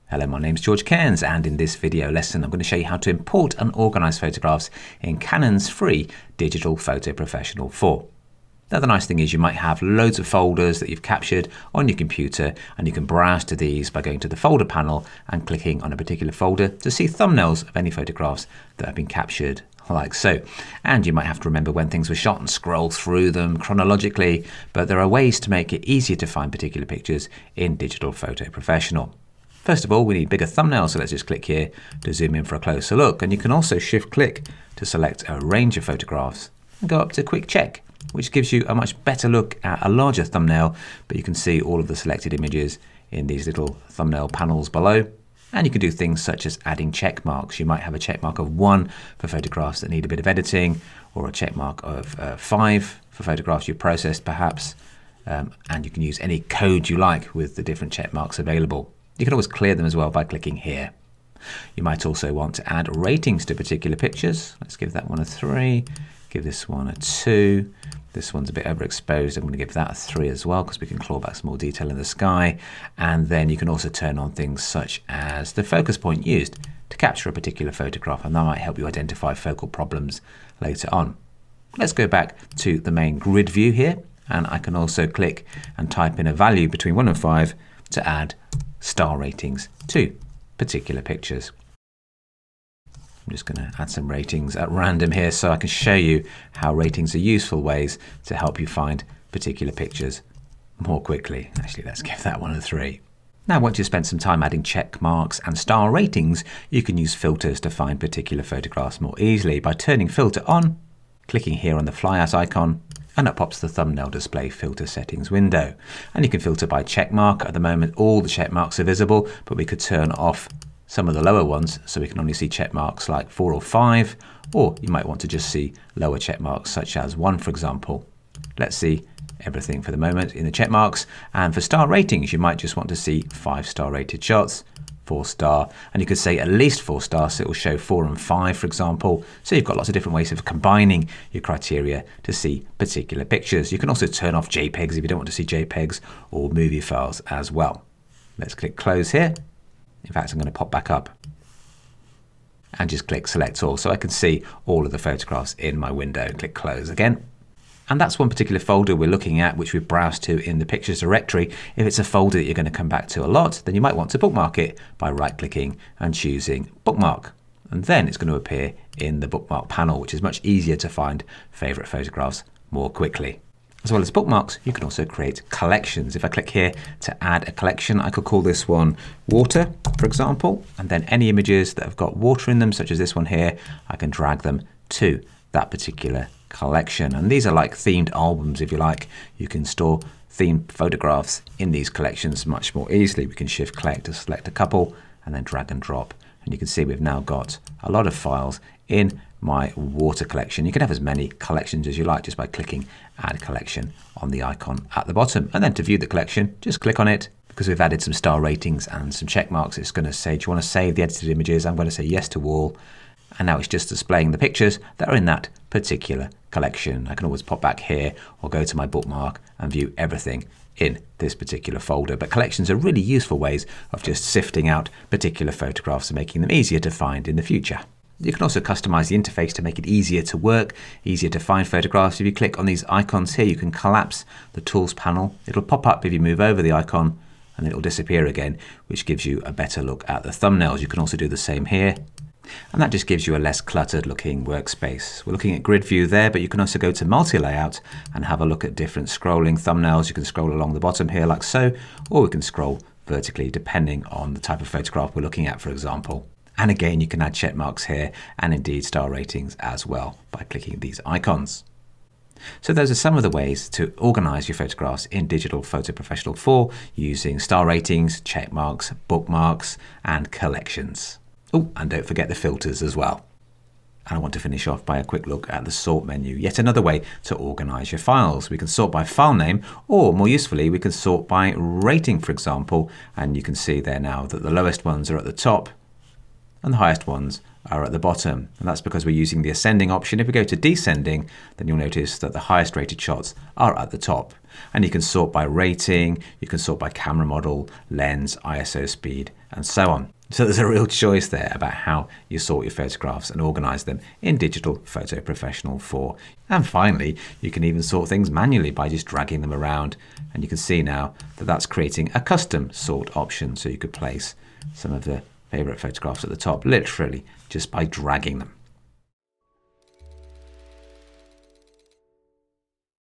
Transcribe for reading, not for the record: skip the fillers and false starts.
Hello, my name's George Cairns, and in this video lesson I'm going to show you how to import and organise photographs in Canon's free Digital Photo Professional 4. Now the nice thing is you might have loads of folders that you've captured on your computer, and you can browse to these by going to the folder panel and clicking on a particular folder to see thumbnails of any photographs that have been captured like so. And you might have to remember when things were shot and scroll through them chronologically, but there are ways to make it easier to find particular pictures in Digital Photo Professional. First of all, we need bigger thumbnails, so let's just click here to zoom in for a closer look. And you can also shift click to select a range of photographs and go up to quick check, which gives you a much better look at a larger thumbnail, but you can see all of the selected images in these little thumbnail panels below. And you can do things such as adding check marks. You might have a check mark of 1 for photographs that need a bit of editing, or a check mark of 5 for photographs you've processed perhaps. And you can use any code you like with the different check marks available. You can always clear them as well by clicking here. You might also want to add ratings to particular pictures. Let's give that one a 3, give this one a 2. This one's a bit overexposed. I'm going to give that a 3 as well because we can claw back some more detail in the sky. And then you can also turn on things such as the focus point used to capture a particular photograph, and that might help you identify focal problems later on. Let's go back to the main grid view here, and I can also click and type in a value between 1 and 5 to add star ratings to particular pictures. I'm just going to add some ratings at random here so I can show you how ratings are useful ways to help you find particular pictures more quickly. Actually, let's give that one a 3. Now, once you've spent some time adding check marks and star ratings, you can use filters to find particular photographs more easily by turning filter on, clicking here on the flyout icon, and up pops the thumbnail display filter settings window. And you can filter by check mark. At the moment, all the check marks are visible, but we could turn off some of the lower ones so we can only see check marks like 4 or 5, or you might want to just see lower check marks such as 1, for example. Let's see everything for the moment in the check marks. And for star ratings, you might just want to see 5-star rated shots, 4-star, and you could say at least 4 stars, so it will show 4 and 5, for example. So you've got lots of different ways of combining your criteria to see particular pictures. You can also turn off JPEGs if you don't want to see JPEGs, or movie files as well. Let's click close here. In fact, I'm going to pop back up and just click select all so I can see all of the photographs in my window. Click close again. And that's one particular folder we're looking at, which we've browsed to in the pictures directory. If it's a folder that you're going to come back to a lot, then you might want to bookmark it by right-clicking and choosing bookmark. And then it's going to appear in the bookmark panel, which is much easier to find favorite photographs more quickly. As well as bookmarks, you can also create collections. If I click here to add a collection, I could call this one water, for example, and then any images that have got water in them, such as this one here, I can drag them to that particular collection. And these are like themed albums, if you like. You can store themed photographs in these collections much more easily. We can shift click to select a couple and then drag and drop. And you can see we've now got a lot of files in my water collection. You can have as many collections as you like just by clicking add collection on the icon at the bottom. And then to view the collection, just click on it. Because we've added some star ratings and some check marks, it's going to say, do you want to save the edited images? I'm going to say yes to all. And now it's just displaying the pictures that are in that particular collection. I can always pop back here or go to my bookmark and view everything in this particular folder. But collections are really useful ways of just sifting out particular photographs and making them easier to find in the future. You can also customize the interface to make it easier to work, easier to find photographs. If you click on these icons here, you can collapse the tools panel. It'll pop up if you move over the icon, and then it'll disappear again, which gives you a better look at the thumbnails. You can also do the same here. And that just gives you a less cluttered looking workspace. We're looking at grid view there, but you can also go to multi-layout and have a look at different scrolling thumbnails. You can scroll along the bottom here like so, or we can scroll vertically depending on the type of photograph we're looking at, for example. And again, you can add check marks here and indeed star ratings as well by clicking these icons. So those are some of the ways to organize your photographs in Digital Photo Professional 4 using star ratings, check marks, bookmarks, and collections. Oh, and don't forget the filters as well. And I want to finish off by a quick look at the sort menu, yet another way to organize your files. We can sort by file name, or more usefully, we can sort by rating, for example, and you can see there now that the lowest ones are at the top and the highest ones are at the bottom, and that's because we're using the ascending option. If we go to descending, then you'll notice that the highest rated shots are at the top. And you can sort by rating, you can sort by camera model, lens, ISO speed, and so on. So there's a real choice there about how you sort your photographs and organize them in Digital Photo Professional 4. And finally, you can even sort things manually by just dragging them around. And you can see now that that's creating a custom sort option. So you could place some of the favorite photographs at the top, literally just by dragging them.